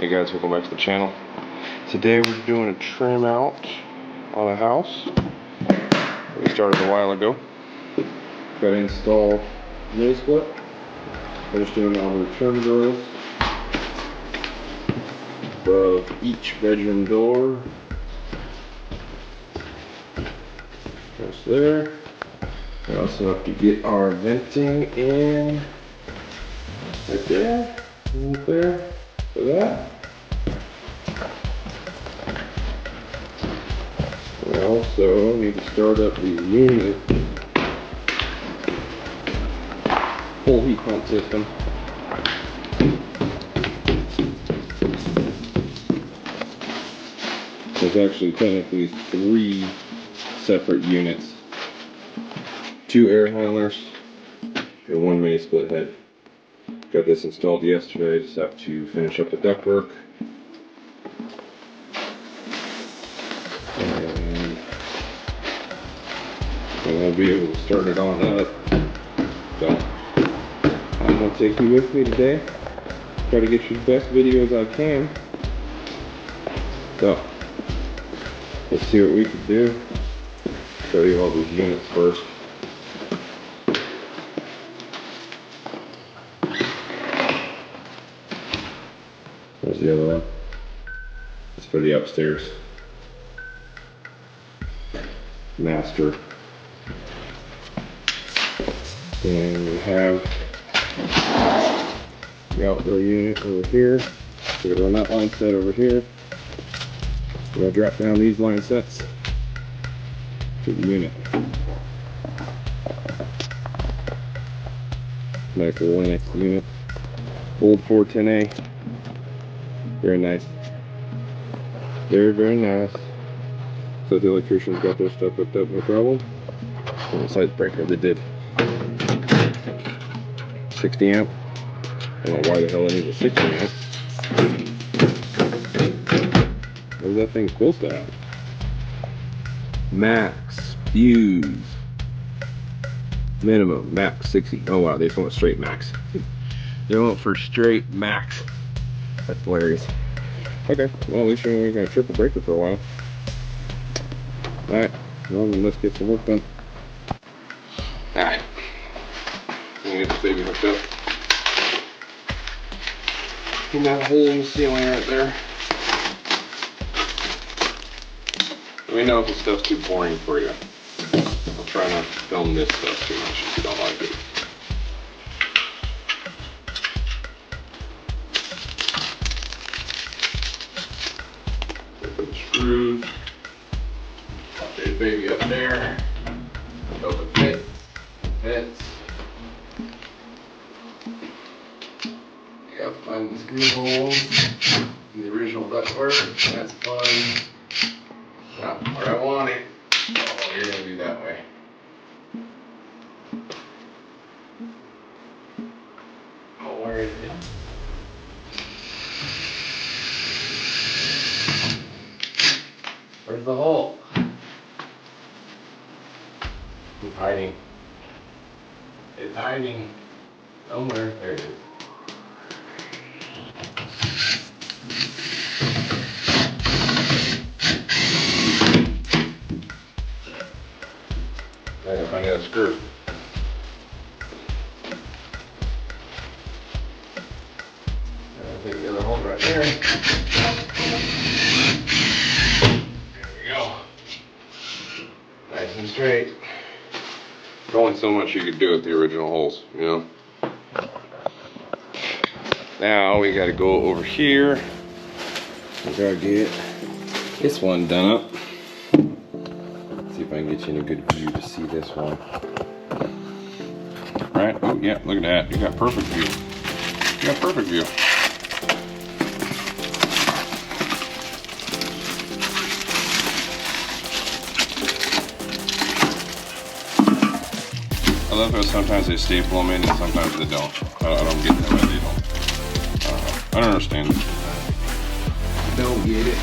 Hey guys, welcome back to the channel. Today we're doing a trim out on a house. We started a while ago. Got to install mini split. Finished doing all the trim drills above each bedroom door. Just there. We also have to get our venting in right there. And there for that. We also need to start up the unit full heat pump system. There's actually technically 3 separate units. 2 air handlers and 1 mini split head. Got this installed yesterday, just have to finish up the ductwork. And we'll be able to start it on up. So I'm gonna take you with me today. Try to get you the best videos I can. So let's see what we can do. Show you all these units first. There's the other one. It's for the upstairs master. And we have the outdoor unit over here. We're gonna run that line set over here. We're gonna drop down these line sets to the unit. Nice little Linux unit. Old 410A. Very nice. Very, very nice. So the electricians got their stuff hooked up, no problem. And the side breaker they did. 60 amp. I don't know why the hell I need a 60 amp. What is that thing supposed to have? Max fuse. Minimum max 60. Oh wow, they just went straight max. They went for straight max. That's hilarious. Okay, well at least we're gonna triple breaker for a while. Alright, well then let's get some work done. Alright. I'm gonna get this baby hooked up. In that hole in the ceiling right there. Let me know if this stuff's too boring for you. I'll try not to film this stuff too much if you don't like it. Put the screws. Pop that baby up there. Hope it fits. Fits. You gotta find the screw holes in the original ductwork. That's fine. Not where I want it. Oh, you're gonna do that way. Oh, where is it? Where's the hole? It's hiding. It's hiding somewhere. There it is. I gotta find that screw. I'll take the other hole right there. There we go. Nice and straight. There's only so much you could do with the original holes, you know. Now we gotta go over here. We gotta get this one done up. See if I can get you in a good view to see this one. Right? Oh yeah, look at that. You got perfect view. You got perfect view. I love how sometimes they staple them in and sometimes they don't. I don't get that why they don't. I don't understand it. Don't get it.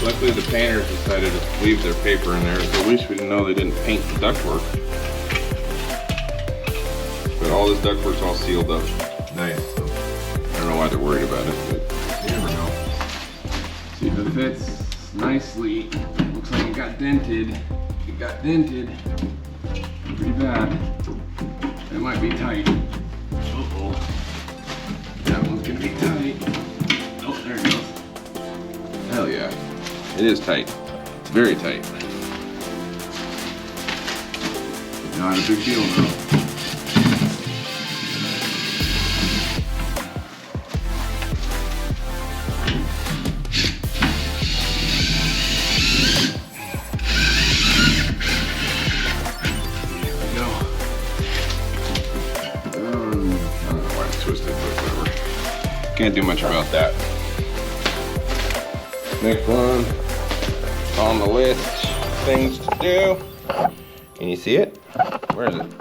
Luckily the painters decided to leave their paper in there, so at least we didn't know they didn't paint the ductwork. But all this ductwork's all sealed up. Nice. why they're worried about it, but you never know. See if it fits nicely. Looks like it got dented. It got dented pretty bad. It might be tight. Uh-oh. That one's gonna be tight. Oh, there it goes. Hell yeah. It is tight. It's very tight. Not a big deal though. Can't do much about that. Next one on the list, things to do. Can you see it? Where is it?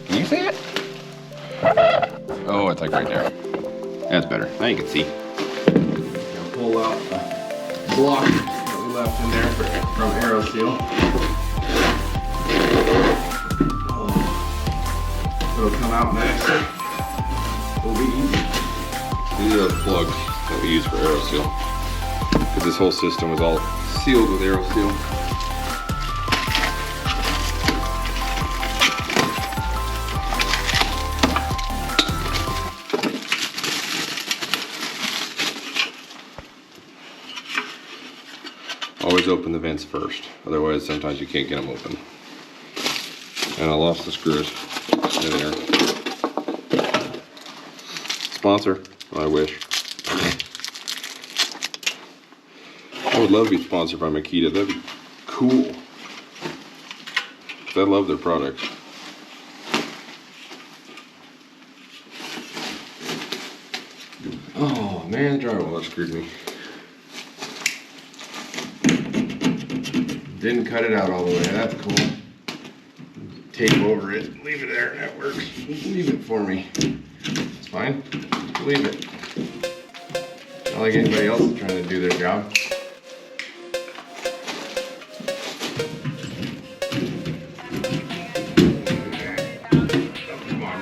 Can you see it? Oh, it's like right there. That's better. Now you can see. Gonna pull out the block that we left in there from AeroSeal. Oh. It'll come out next. It'll be easy. These are the plugs that we use for AeroSeal, because this whole system was all sealed with AeroSeal. Always open the vents first, otherwise sometimes you can't get them open. And I lost the screws. They're there. Sponsor. I wish. I would love to be sponsored by Makita. That'd be cool. I love their products. Oh man, the drywall that screwed me. Didn't cut it out all the way. That's cool. Tape over it. Leave it there. That works. Leave it for me. It's fine. Leave it. Not like anybody else is trying to do their job. Come on.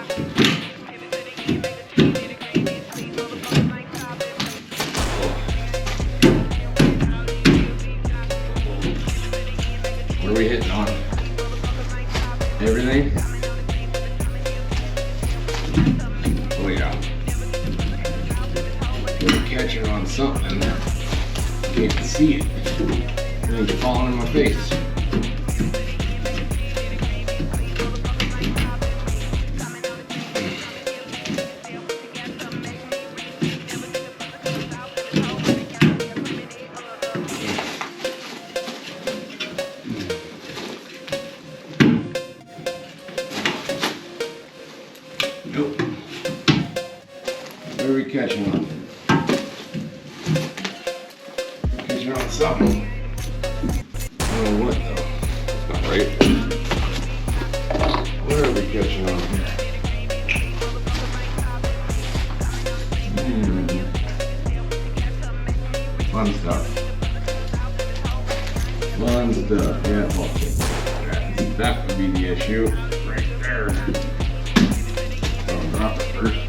What are we hitting on? Everything? Oh yeah. We're catching on something. Can't see it. It's falling in my face. Nope. What are we catching on? Catching on something. I don't know what though. It's not right. What are we catching on here? Fun stuff. Fun stuff. Yeah, well, that would be the issue right there. Drop it first.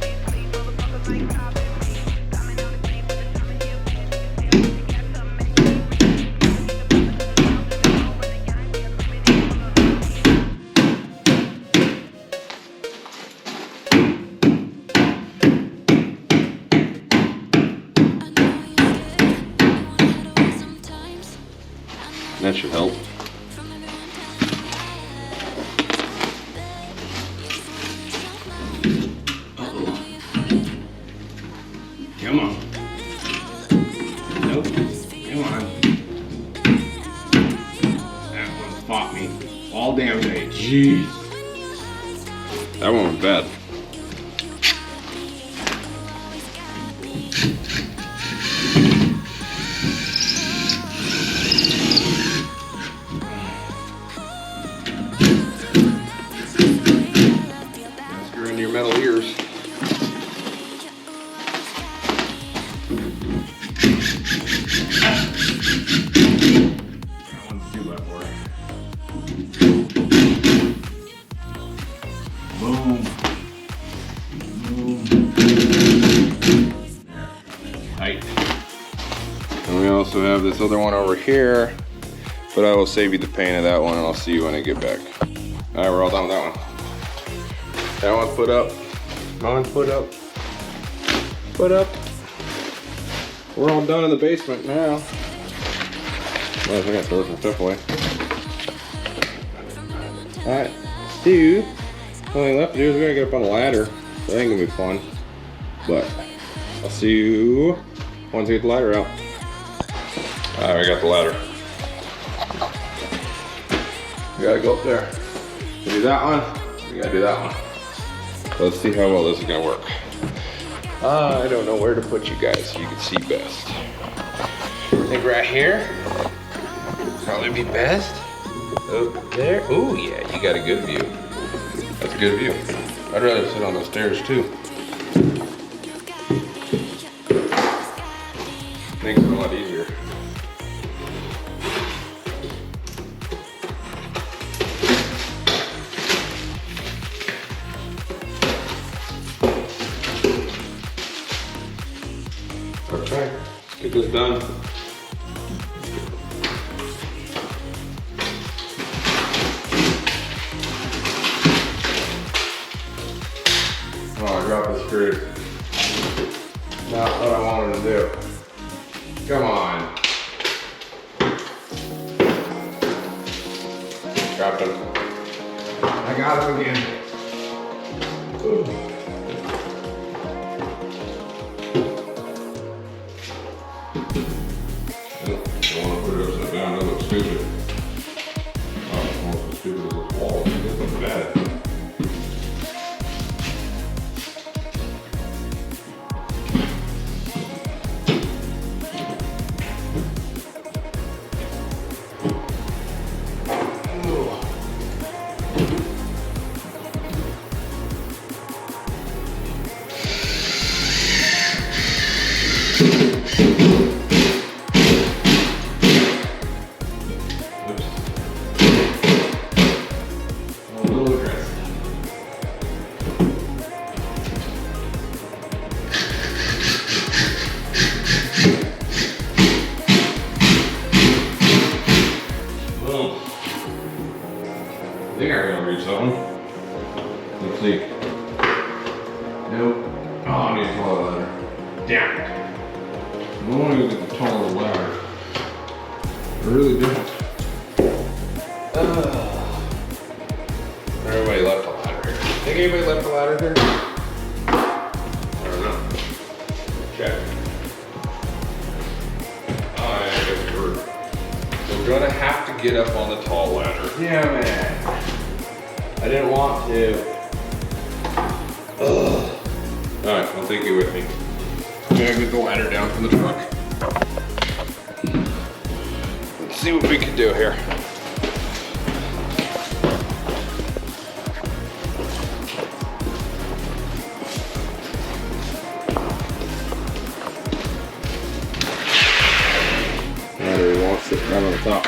That should help. Come on. Nope. Come on. That one fought me all damn day. Jeez. That one was bad. Screw into your metal ears. Boom. Boom. also have this other one over here, but I will save you the pain of that one and I'll see you when I get back. All right, we're all done with that one. That one's put up. That one's put up. Put up. We're all done in the basement now. Well, I gotta throw some stuff away. All right, Stu. Only left to do is we gotta get up on a ladder. So that ain't gonna be fun. But I'll see you once I get the ladder out. All right, we got the ladder. We gotta go up there. We do that one. We gotta do that one. Let's see how well this is gonna work. I don't know where to put you guys so you can see best. I think right here would probably be best. Over there. Oh yeah, you got a good view. That's a good view. I'd rather sit on those stairs too. Makes it a lot easier. Okay, let's get this done. Oh, I dropped the screw. Not what I wanted to do. Come on. Dropped him. I got him again. Ooh. Don't want to put it upside down, that looks stupid. Oh, it's almost as stupid as this wall. It looks bad. I think I gotta reach that one. Let's see. Nope. Oh, I need a taller ladder. Damn it. I don't want to get the taller ladder. I really don't. Everybody left the ladder here. Think anybody left the ladder here? I don't know. Check. Oh, yeah, I guess we're gonna have to get up on the tall ladder. Yeah, man. I didn't want to. Ugh. Alright, I'll take you with me. I'm gonna get the ladder down from the truck. Let's see what we can do here. Ladder wants it right on the top.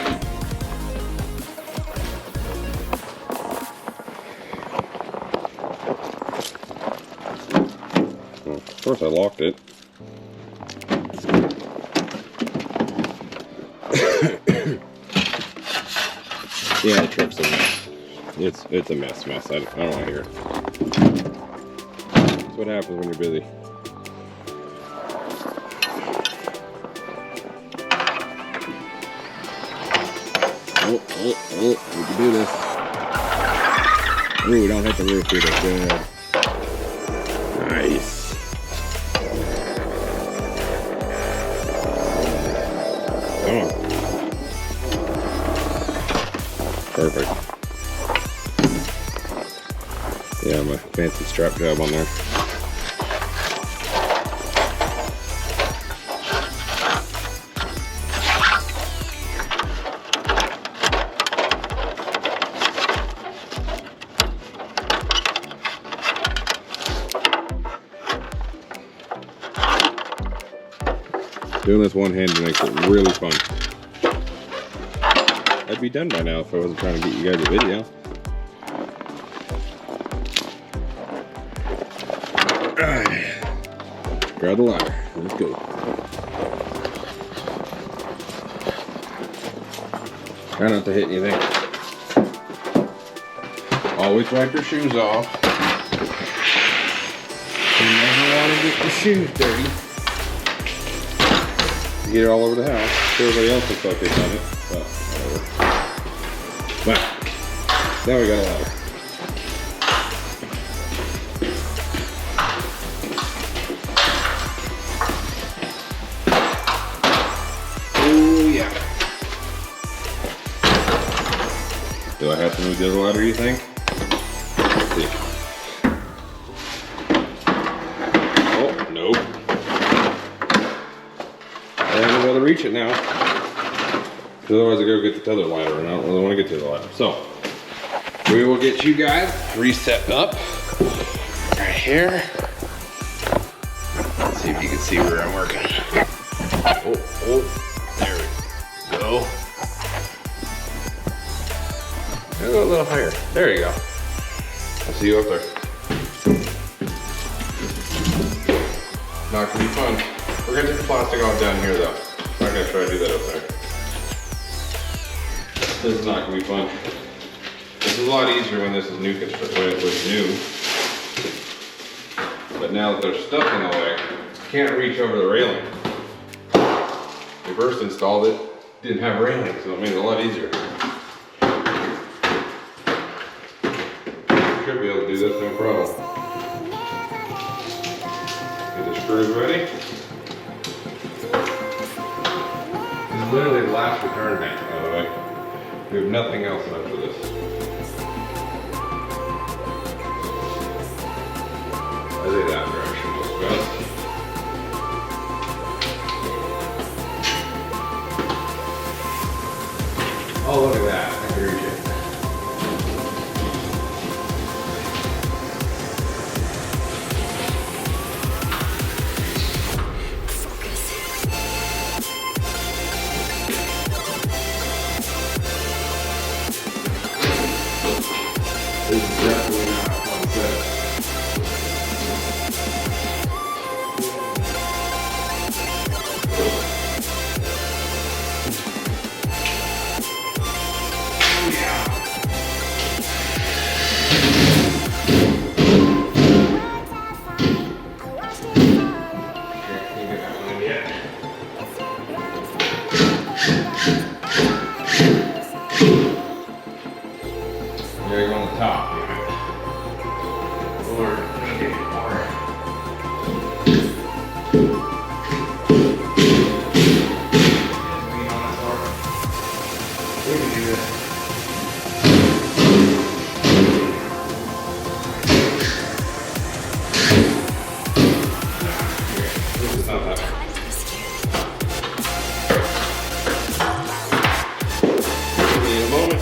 Of course I locked it. Yeah, the truck's a mess. It's a mess. I don't want to hear it. That's what happens when you're busy. Oh, we can do this. Ooh, don't hit the roof either. Good. Nice. Come on. Perfect. Yeah, my fancy strap job on there. Doing this one-handed makes it really fun. I'd be done by now if I wasn't trying to get you guys a video. Alright. Grab the ladder. Let's go. Try not to hit anything. Always wipe your shoes off. You never want to get your shoes dirty. You get it all over the house. Everybody else looks like they've done it. Well, whatever. Well, now we got a ladder. Oh yeah. Do I have to move the other ladder, you think? Let's see. Oh, nope. I haven't been able to reach it now. Otherwise I go get the other ladder and I don't really want to get to the ladder. So, we will get you guys reset up right here. Let's see if you can see where I'm working. Oh, there we go. Go a little higher. There you go. I'll see you up there. Not gonna be fun. We're gonna take the plastic off down here though. I'm not gonna try to do that up there. This is not gonna be fun. This is a lot easier when this is new construction, when it was new. But now that there's stuff in the way, I can't reach over the railing. We first installed it, didn't have railing, so it made it a lot easier. Should be able to do this no problem. Get the screws ready. This is literally the last return tank, by the way. We have nothing else left for this. I say that direction looks best. Oh, look at that. I can reach it. This is definitely not a fun set. There you go on the top. Or maybe more. Lean on it more. We can do this. This is not that. Give me a moment.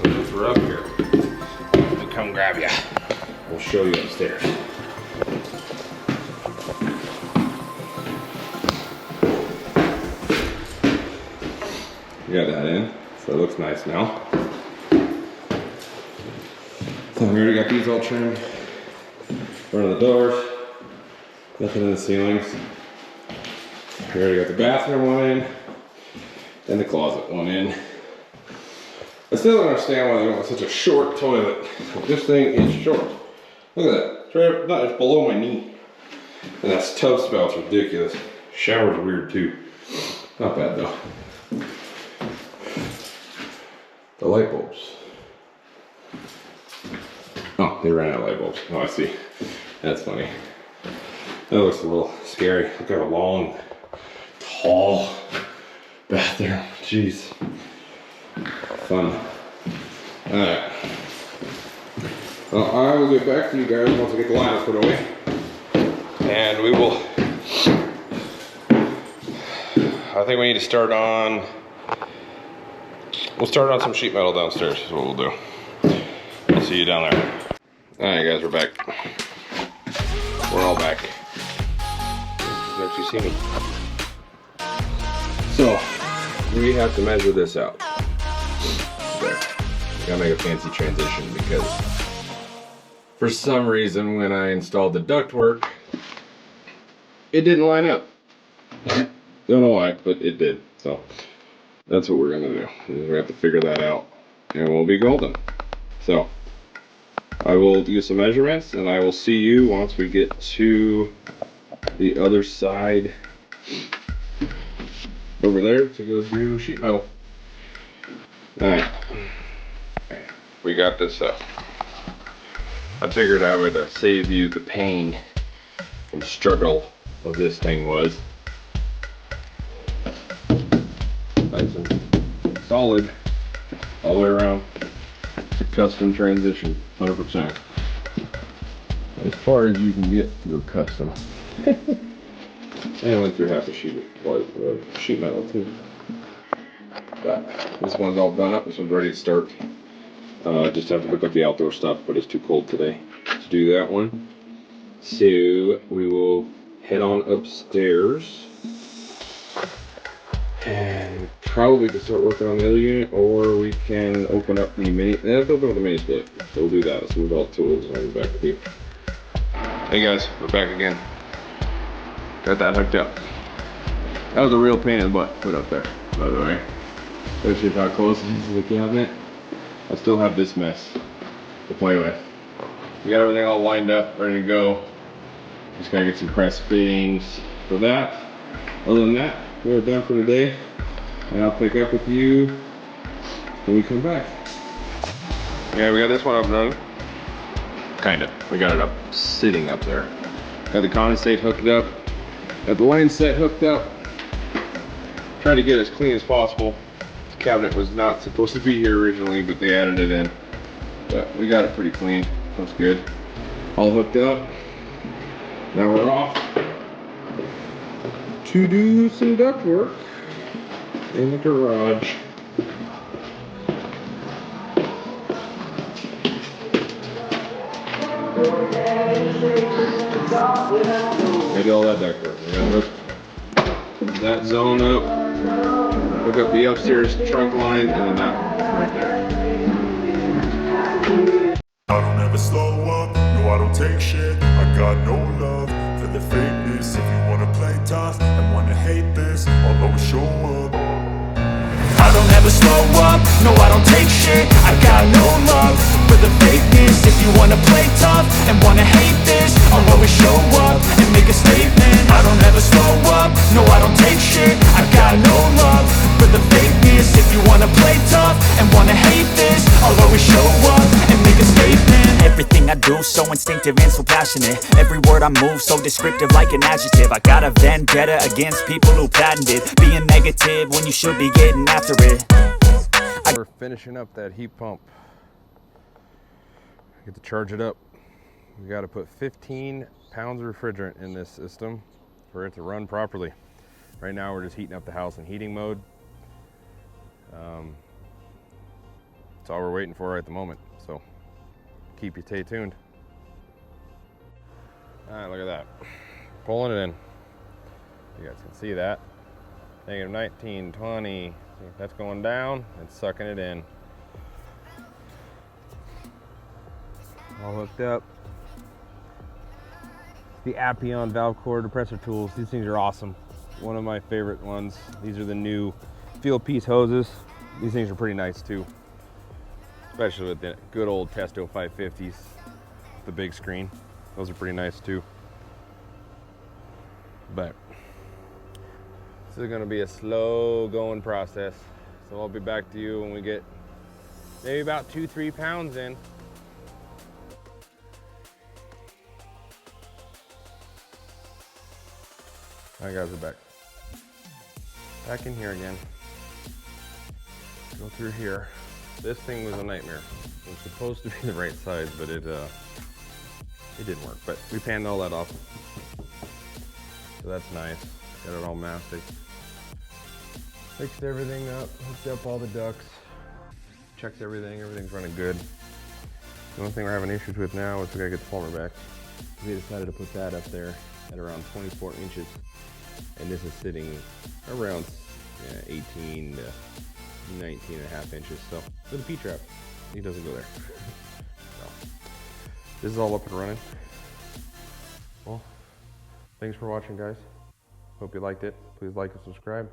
Since we're up here, we'll come grab you. We'll show you upstairs. We got that in, so it looks nice now. So we already got these all trimmed. Front of the doors, nothing in the ceilings. We already got the bathroom one in, and the closet one in. I still don't understand why they went with such a short toilet. This thing is short. Look at that. It's, right, no, it's below my knee. And that tub spout's ridiculous. Shower's weird too. Not bad though. The light bulbs. Oh, they ran out of light bulbs. Oh, I see. That's funny. That looks a little scary. Look at a long, tall bathroom. Jeez. Fun. Alright. Well, I will get back to you guys once I get the ladder put away. And we will... I think we need to start on... We'll start on some sheet metal downstairs is what we'll do. I'll see you down there. Alright guys, we're back. We're all back. Don't you see me? So, we have to measure this out. There. Gotta make a fancy transition because for some reason when I installed the ductwork, it didn't line up. Don't know why, but it did. So that's what we're gonna do. We have to figure that out and we'll be golden. So I will do some measurements and I will see you once we get to the other side over there to go do sheet metal. Alright. We got this up. I figured I would save you the pain and struggle of this thing was. Nice and solid all the way around. Custom transition, 100%. As far as you can get to a custom. And I went through half a sheet of sheet metal too. But this one's all done up. This one's ready to start. Just have to hook up the outdoor stuff, but it's too cold today to do that one. So we will head on upstairs and probably can start working on the other unit, or we can open up the mini. Let's open up the mini split. So we'll do that. Let's move all the tools and I'll be back with you. Hey guys, we're back again. Got that hooked up. That was a real pain in the butt to put up there, by the way. Especially how close it is to the cabinet. I still have this mess to play with. We got everything all lined up, ready to go. Just gotta get some press fittings for that. Other than that, we're done for today. And I'll pick up with you when we come back. Yeah, we got this one up and running. Kinda. We got it up, sitting up there. Got the condensate hooked up. Got the line set hooked up. Trying to get it as clean as possible. The cabinet was not supposed to be here originally, but they added it in. But we got it pretty clean. Looks good. All hooked up. Now we're off to do some duct work in the garage. I did all that duct work. We gotta hook that zone up, hook up the upstairs trunk line, and then that right there. I don't ever slow up, no I don't take shit. I got no love for the fakeness. If you wanna play tough and wanna hate this, I'll always show up. I don't ever slow up, no I don't take shit. I got no love for the fakeness. If you wanna play tough and wanna hate this, I'll always show up and make a statement. I don't ever slow up, no I don't take shit. I got no love for the fakeness. If you wanna play tough and wanna hate this, I'll always show up and make a statement. Everything I do so instinctive and so passionate. Every word I move so descriptive like an adjective. I got a vendetta against people who patented being negative when you should be getting after it. We're finishing up that heat pump. Get to charge it up. We got to put 15 pounds of refrigerant in this system for it to run properly. Right now we're just heating up the house in heating mode. That's all we're waiting for right at the moment. So keep you stay tuned. All right, look at that. Pulling it in. You guys can see that. Negative 19, 20. That's going down and sucking it in. All hooked up. The Appion valve core depressor tools. These things are awesome. One of my favorite ones. These are the new field piece hoses. These things are pretty nice too. Especially with the good old Testo 550s. The big screen. Those are pretty nice too. But this is going to be a slow going process. So I'll be back to you when we get maybe about 2-3 pounds in. All right guys, we're back. Back in here again. Go through here. This thing was a nightmare. It was supposed to be the right size, but it didn't work. But we panned all that off. So that's nice. Got it all mounted. Fixed everything up, hooked up all the ducts, checked everything, everything's running good. The only thing we're having issues with now is we gotta get the former back. We decided to put that up there at around 24 inches. And this is sitting around 18 to 19 and a half inches. So with a P-trap, he doesn't go there. So this is all up and running. Well, thanks for watching, guys. Hope you liked it. Please like and subscribe.